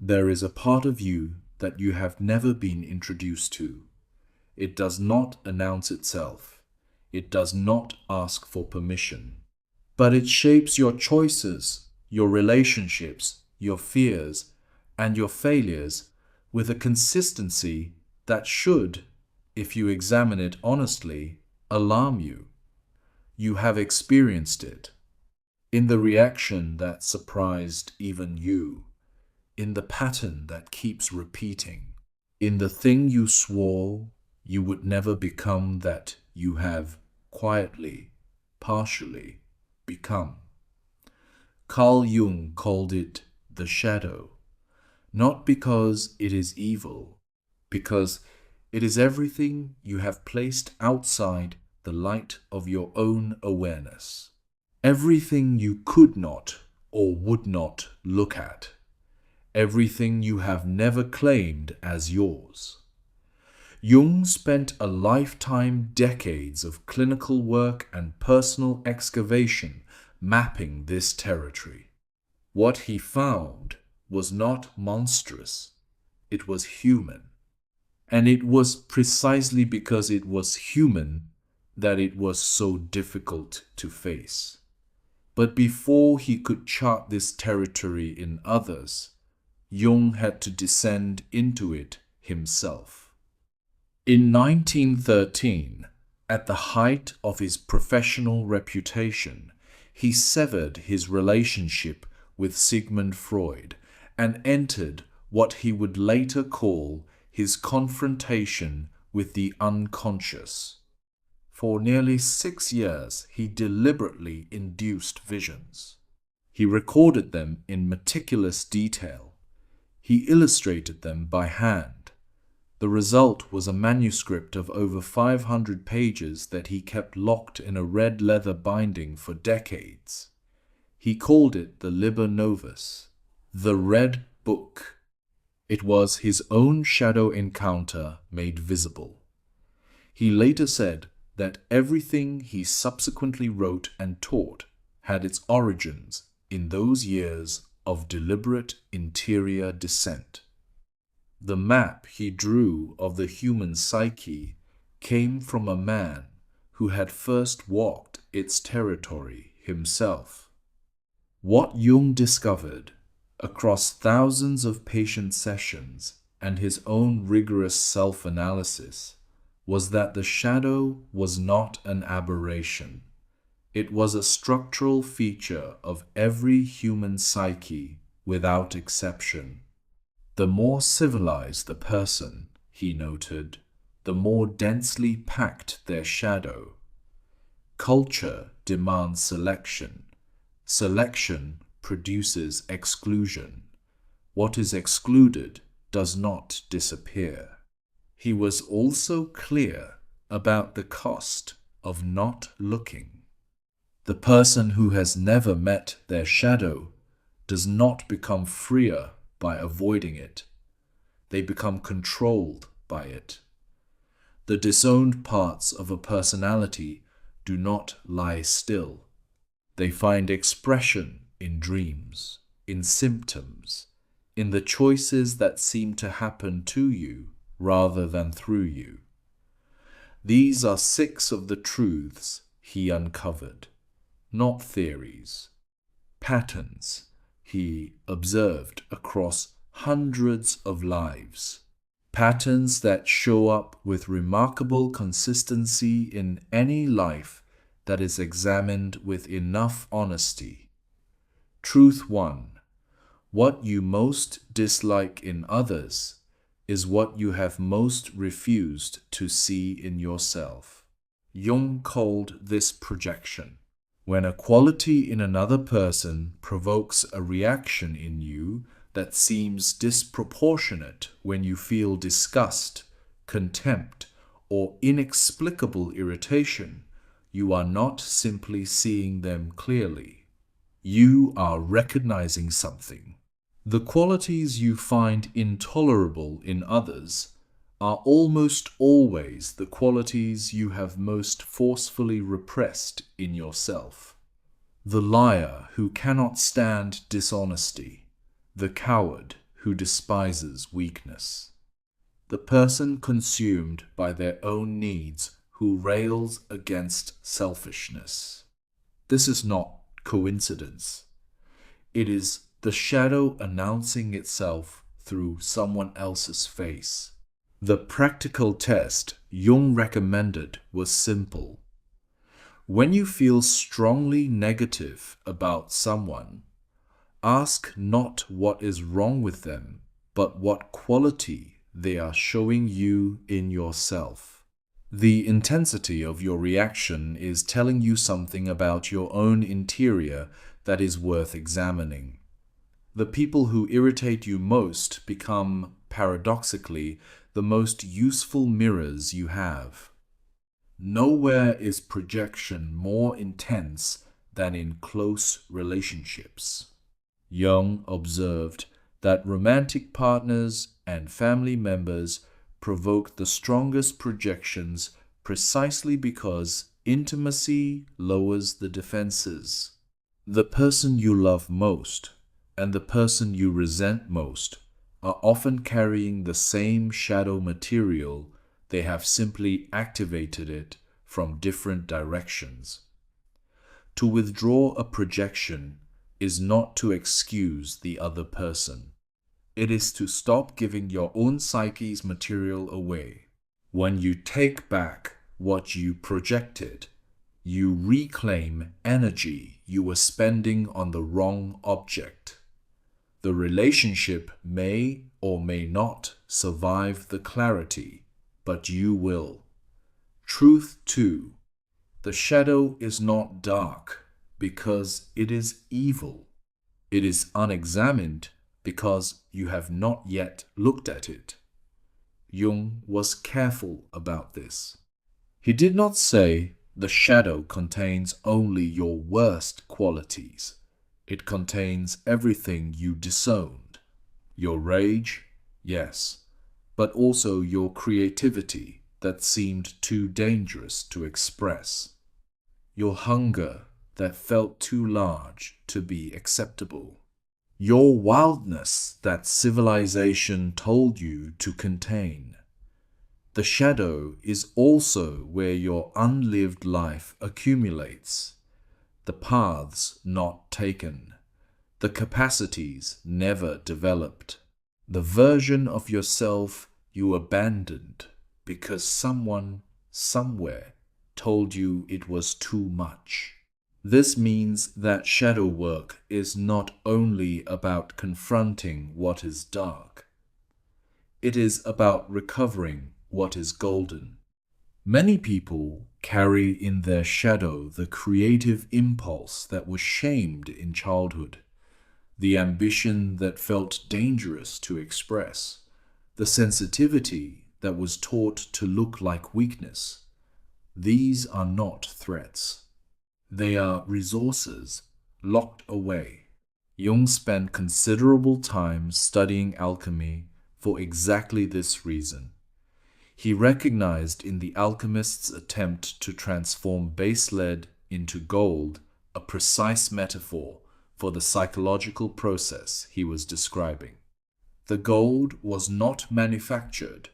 There is a part of you that you have never been introduced to. It does not announce itself. It does not ask for permission. But it shapes your choices, your relationships, your fears, and your failures with a consistency that should, if you examine it honestly, alarm you. You have experienced it. In the reaction that surprised even you. In the pattern that keeps repeating. In the thing you swore you would never become that you have quietly, partially become. Carl Jung called it the shadow, not because it is evil, because it is everything you have placed outside the light of your own awareness. Everything you could not or would not look at. Everything you have never claimed as yours. Jung spent a lifetime, decades of clinical work and personal excavation mapping this territory. What he found was not monstrous, it was human. And it was precisely because it was human that it was so difficult to face. But before he could chart this territory in others, Jung had to descend into it himself. In 1913, at the height of his professional reputation, he severed his relationship with Sigmund Freud and entered what he would later call his confrontation with the unconscious. For nearly 6 years, he deliberately induced visions. He recorded them in meticulous detail. He illustrated them by hand. The result was a manuscript of over 500 pages that he kept locked in a red leather binding for decades. He called it the Liber Novus, the Red Book. It was his own shadow encounter made visible. He later said that everything he subsequently wrote and taught had its origins in those years of deliberate interior descent. The map he drew of the human psyche came from a man who had first walked its territory himself. What Jung discovered across thousands of patient sessions and his own rigorous self-analysis was that the shadow was not an aberration. It was a structural feature of every human psyche without exception. The more civilized the person, he noted, the more densely packed their shadow. Culture demands selection. Selection produces exclusion. What is excluded does not disappear. He was also clear about the cost of not looking. The person who has never met their shadow does not become freer by avoiding it. They become controlled by it. The disowned parts of a personality do not lie still. They find expression in dreams, in symptoms, in the choices that seem to happen to you rather than through you. These are 6 of the truths he uncovered, not theories. Patterns he observed across hundreds of lives. Patterns that show up with remarkable consistency in any life that is examined with enough honesty. Truth 1. What you most dislike in others is what you have most refused to see in yourself. Jung called this projection. When a quality in another person provokes a reaction in you that seems disproportionate when you feel disgust, contempt, or inexplicable irritation, you are not simply seeing them clearly. You are recognizing something. The qualities you find intolerable in others are almost always the qualities you have most forcefully repressed in yourself. The liar who cannot stand dishonesty, the coward who despises weakness. The person consumed by their own needs who rails against selfishness. This is not coincidence. It is the shadow announcing itself through someone else's face. The practical test Jung recommended was simple. When you feel strongly negative about someone, ask not what is wrong with them, but what quality they are showing you in yourself. The intensity of your reaction is telling you something about your own interior that is worth examining. The people who irritate you most become, paradoxically, the most useful mirrors you have. Nowhere is projection more intense than in close relationships. Jung observed that romantic partners and family members provoke the strongest projections precisely because intimacy lowers the defenses. The person you love most and the person you resent most are often carrying the same shadow material. They have simply activated it from different directions. To withdraw a projection is not to excuse the other person. It is to stop giving your own psyche's material away. When you take back what you projected, you reclaim energy you were spending on the wrong object. The relationship may or may not survive the clarity, but you will. Truth 2. The shadow is not dark because it is evil. It is unexamined because you have not yet looked at it. Jung was careful about this. He did not say the shadow contains only your worst qualities. It contains everything you disowned. Your rage, yes, but also your creativity that seemed too dangerous to express. Your hunger that felt too large to be acceptable. Your wildness that civilization told you to contain. The shadow is also where your unlived life accumulates. The paths not taken, the capacities never developed, the version of yourself you abandoned because someone, somewhere, told you it was too much. This means that shadow work is not only about confronting what is dark. It is about recovering what is golden. Many people carry in their shadow the creative impulse that was shamed in childhood, the ambition that felt dangerous to express, the sensitivity that was taught to look like weakness. These are not threats. They are resources locked away. Jung spent considerable time studying alchemy for exactly this reason. He recognized in the alchemist's attempt to transform base lead into gold a precise metaphor for the psychological process he was describing. The gold was not manufactured,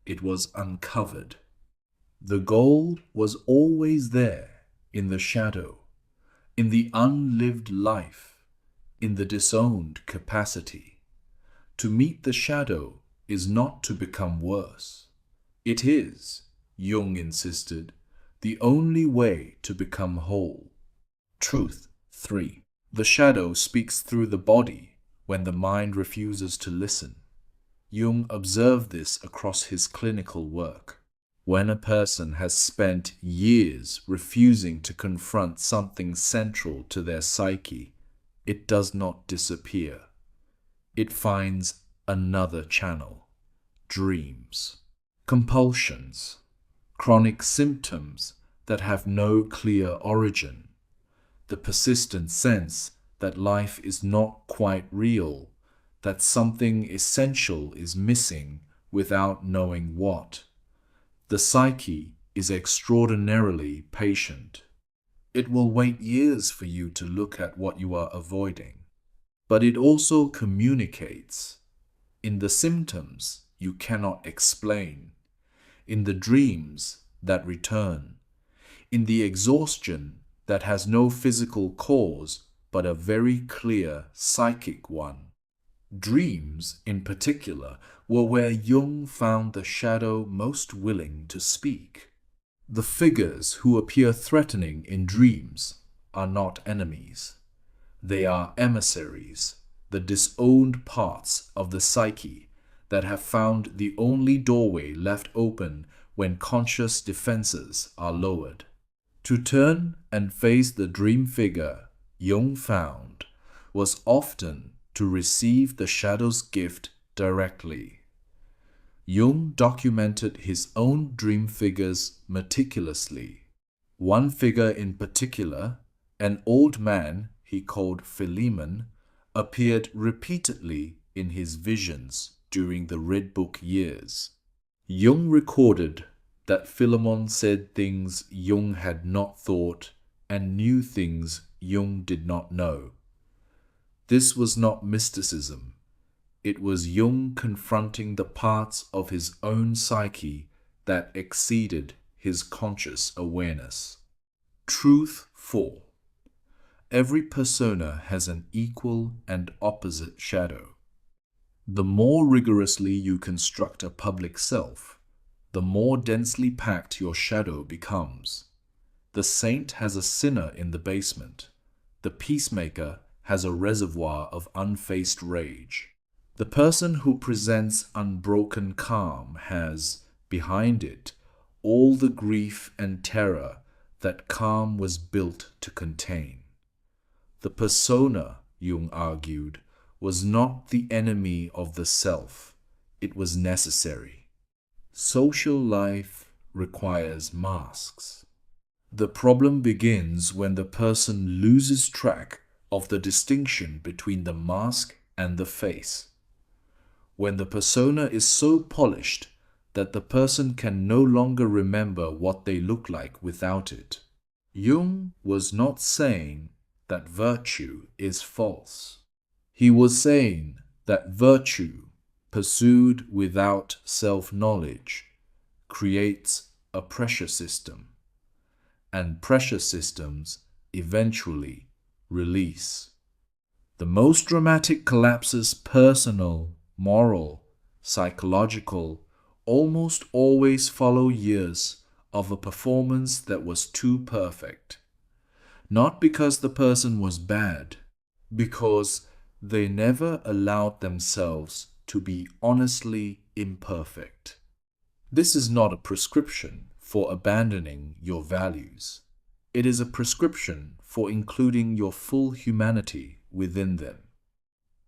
it was uncovered. The gold was always there, in the shadow, in the unlived life, in the disowned capacity. To meet the shadow is not to become worse. It is, Jung insisted, the only way to become whole. Truth 3. The shadow speaks through the body when the mind refuses to listen. Jung observed this across his clinical work. When a person has spent years refusing to confront something central to their psyche, it does not disappear. It finds another channel. Dreams. Compulsions, chronic symptoms that have no clear origin, the persistent sense that life is not quite real, that something essential is missing without knowing what. The psyche is extraordinarily patient. It will wait years for you to look at what you are avoiding, but it also communicates. in the symptoms you cannot explain, in the dreams that return, in the exhaustion that has no physical cause but a very clear psychic one. Dreams, in particular, were where Jung found the shadow most willing to speak. The figures who appear threatening in dreams are not enemies. They are emissaries, the disowned parts of the psyche that have found the only doorway left open when conscious defenses are lowered. To turn and face the dream figure Jung found was often to receive the shadow's gift directly. Jung documented his own dream figures meticulously. One figure in particular, an old man he called Philemon, appeared repeatedly in his visions during the Red Book years. Jung recorded that Philemon said things Jung had not thought and knew things Jung did not know. This was not mysticism. It was Jung confronting the parts of his own psyche that exceeded his conscious awareness. Truth 4. Every persona has an equal and opposite shadow. The more rigorously you construct a public self, the more densely packed your shadow becomes. The saint has a sinner in the basement. The peacemaker has a reservoir of unfaced rage. The person who presents unbroken calm has, behind it, all the grief and terror that calm was built to contain. The persona, Jung argued, was not the enemy of the self. It was necessary. Social life requires masks. The problem begins when the person loses track of the distinction between the mask and the face. When the persona is so polished that the person can no longer remember what they look like without it. Jung was not saying that virtue is false. He was saying that virtue, pursued without self-knowledge, creates a pressure system, and pressure systems eventually release. The most dramatic collapses, personal, moral, psychological, almost always follow years of a performance that was too perfect. Not because the person was bad, because they never allowed themselves to be honestly imperfect. This is not a prescription for abandoning your values. It is a prescription for including your full humanity within them.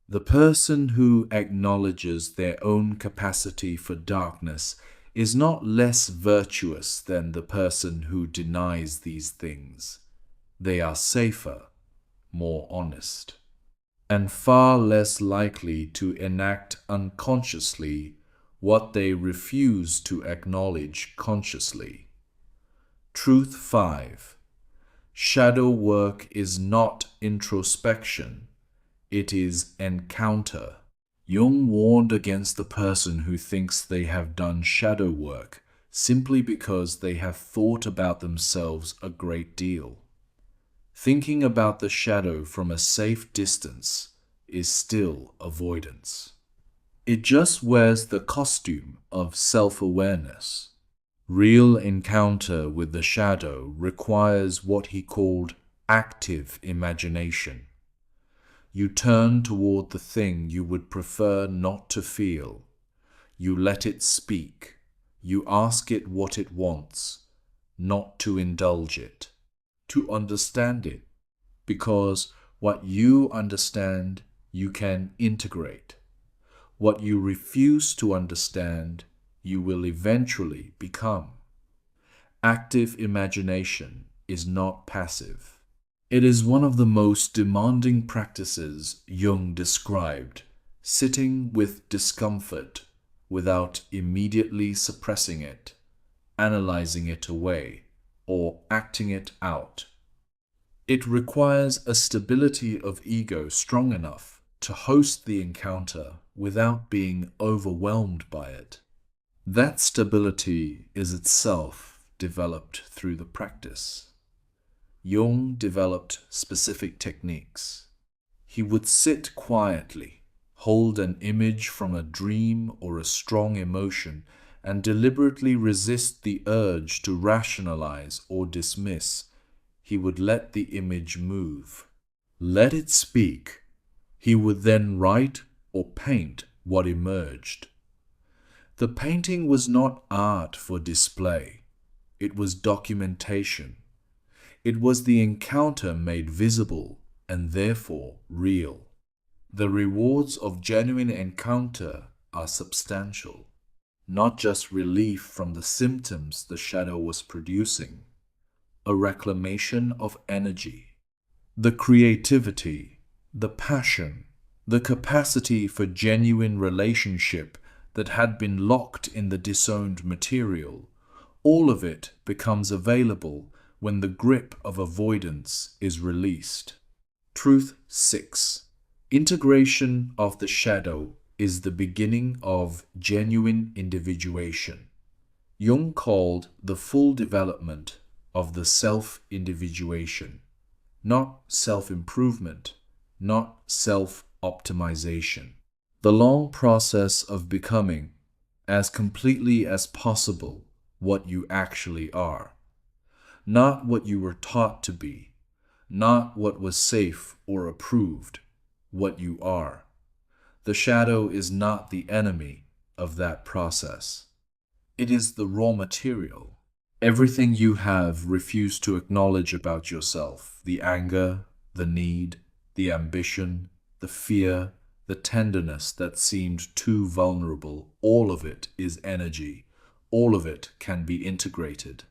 The person who acknowledges their own capacity for darkness is not less virtuous than the person who denies these things. They are safer, more honest, and far less likely to enact unconsciously what they refuse to acknowledge consciously. Truth 5. Shadow work is not introspection. It is encounter. Jung warned against the person who thinks they have done shadow work simply because they have thought about themselves a great deal. Thinking about the shadow from a safe distance is still avoidance. It just wears the costume of self-awareness. Real encounter with the shadow requires what he called active imagination. You turn toward the thing you would prefer not to feel. You let it speak. You ask it what it wants, not to indulge it, to understand it, because what you understand you can integrate. What you refuse to understand you will eventually become. Active imagination is not passive. It is one of the most demanding practices Jung described, sitting with discomfort without immediately suppressing it, analyzing it away, or acting it out. It requires a stability of ego strong enough to host the encounter without being overwhelmed by it. That stability is itself developed through the practice. Jung developed specific techniques. He would sit quietly, hold an image from a dream or a strong emotion, and deliberately resist the urge to rationalize or dismiss. He would let the image move. Let it speak. He would then write or paint what emerged. The painting was not art for display. It was documentation. It was the encounter made visible and therefore real. The rewards of genuine encounter are substantial, not just relief from the symptoms the shadow was producing, a reclamation of energy, the creativity, the passion, the capacity for genuine relationship that had been locked in the disowned material. All of it becomes available when the grip of avoidance is released. Truth 6. Integration of the shadow is the beginning of genuine individuation. Jung called the full development of the self-individuation, not self-improvement, not self-optimization. The long process of becoming, as completely as possible, what you actually are. Not what you were taught to be, not what was safe or approved, what you are. The shadow is not the enemy of that process. It is the raw material. Everything you have refused to acknowledge about yourself, the anger, the need, the ambition, the fear, the tenderness that seemed too vulnerable, all of it is energy. All of it can be integrated.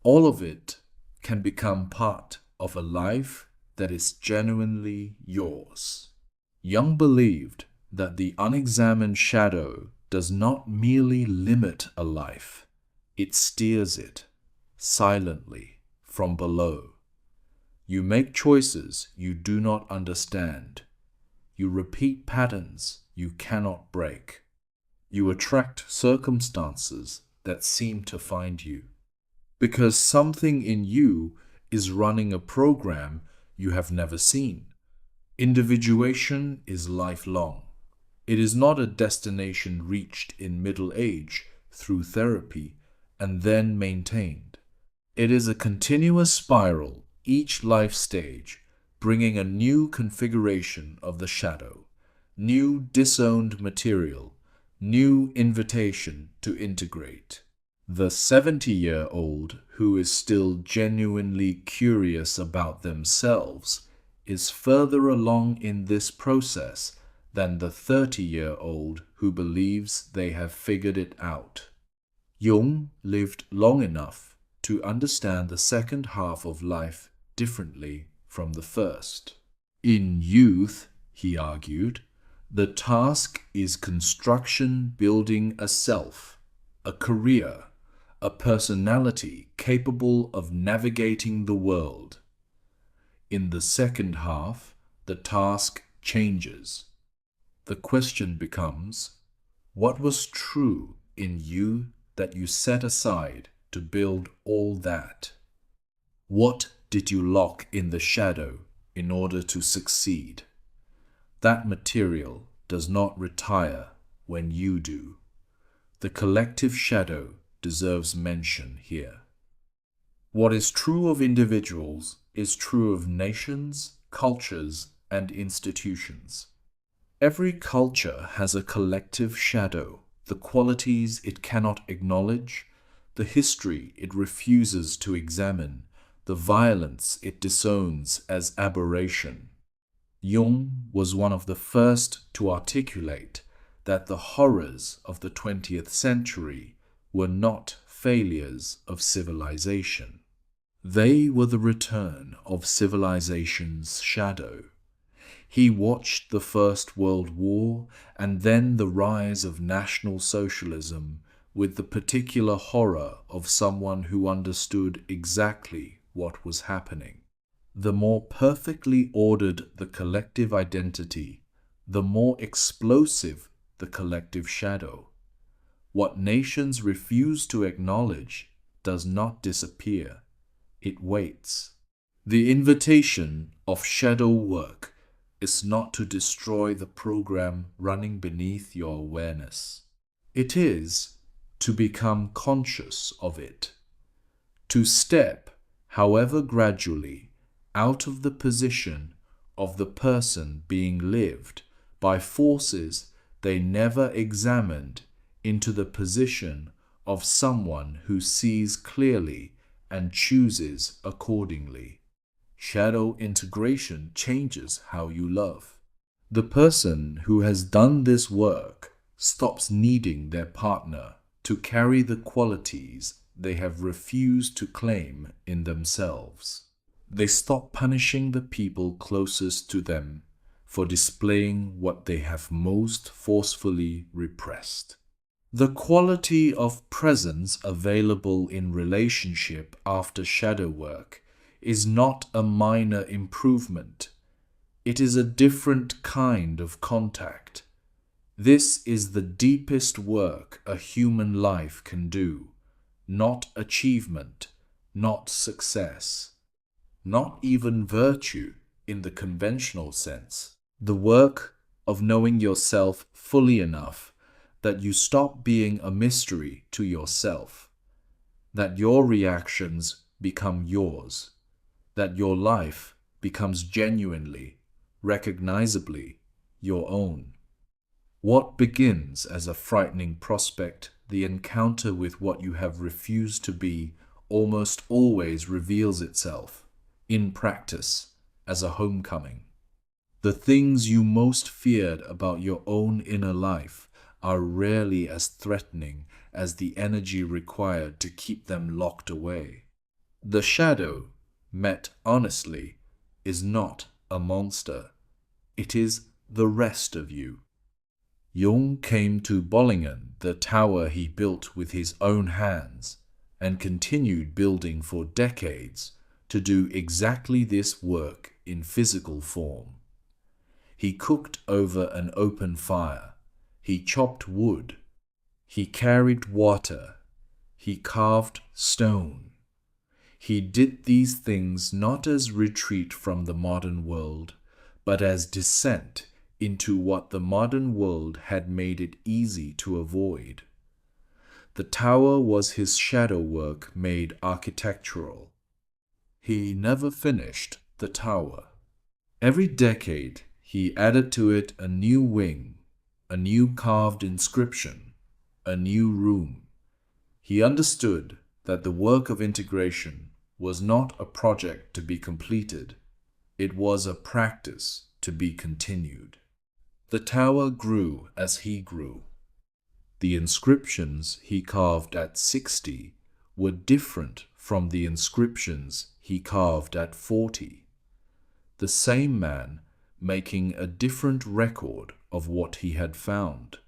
All of it can become part of a life that is genuinely yours. Jung believed that the unexamined shadow does not merely limit a life, it steers it, silently, from below. You make choices you do not understand. You repeat patterns you cannot break. You attract circumstances that seem to find you. Because something in you is running a program you have never seen. Individuation is lifelong. It is not a destination reached in middle age through therapy and then maintained. It is a continuous spiral, each life stage bringing a new configuration of the shadow, new disowned material, new invitation to integrate. The 70-year-old who is still genuinely curious about themselves is further along in this process than the 30-year-old who believes they have figured it out. Jung lived long enough to understand the second half of life differently from the first. In youth, he argued, the task is construction building a self, a career, a personality capable of navigating the world. In the second half, the task changes. The question becomes, what was true in you that you set aside to build all that? What did you lock in the shadow in order to succeed? That material does not retire when you do. The collective shadow deserves mention here. What is true of individuals is true of nations, cultures, and institutions. Every culture has a collective shadow, the qualities it cannot acknowledge, the history it refuses to examine, the violence it disowns as aberration. Jung was one of the first to articulate that the horrors of the 20th century were not failures of civilization. They were the return of civilization's shadow. He watched the First World War and then the rise of National Socialism with the particular horror of someone who understood exactly what was happening. The more perfectly ordered the collective identity, the more explosive the collective shadow. What nations refuse to acknowledge does not disappear. It waits. The invitation of shadow work is not to destroy the program running beneath your awareness. It is to become conscious of it, to step, however gradually, out of the position of the person being lived by forces they never examined into the position of someone who sees clearly and chooses accordingly. Shadow integration changes how you love. The person who has done this work stops needing their partner to carry the qualities they have refused to claim in themselves. They stop punishing the people closest to them for displaying what they have most forcefully repressed. The quality of presence available in relationship after shadow work is not a minor improvement. It is a different kind of contact. This is the deepest work a human life can do, not achievement, not success, not even virtue in the conventional sense. The work of knowing yourself fully enough that you stop being a mystery to yourself, that your reactions become yours, that your life becomes genuinely, recognizably your own. What begins as a frightening prospect, the encounter with what you have refused to be, almost always reveals itself, in practice, as a homecoming. The things you most feared about your own inner life are rarely as threatening as the energy required to keep them locked away. The shadow, met honestly, is not a monster. It is the rest of you. Jung came to Bollingen, the tower he built with his own hands, and continued building for decades to do exactly this work in physical form. He cooked over an open fire. He chopped wood. He carried water. He carved stone. He did these things not as retreat from the modern world, but as descent into what the modern world had made it easy to avoid. The tower was his shadow work made architectural. He never finished the tower. Every decade he added to it a new wing, a new carved inscription, a new room. He understood that the work of integration was not a project to be completed. It was a practice to be continued. The tower grew as he grew. The inscriptions he carved at 60 were different from the inscriptions he carved at 40. The same man making a different record of what he had found.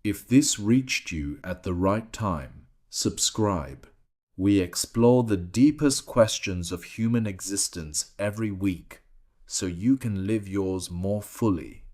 If this reached you at the right time, subscribe. We explore the deepest questions of human existence every week, so you can live yours more fully.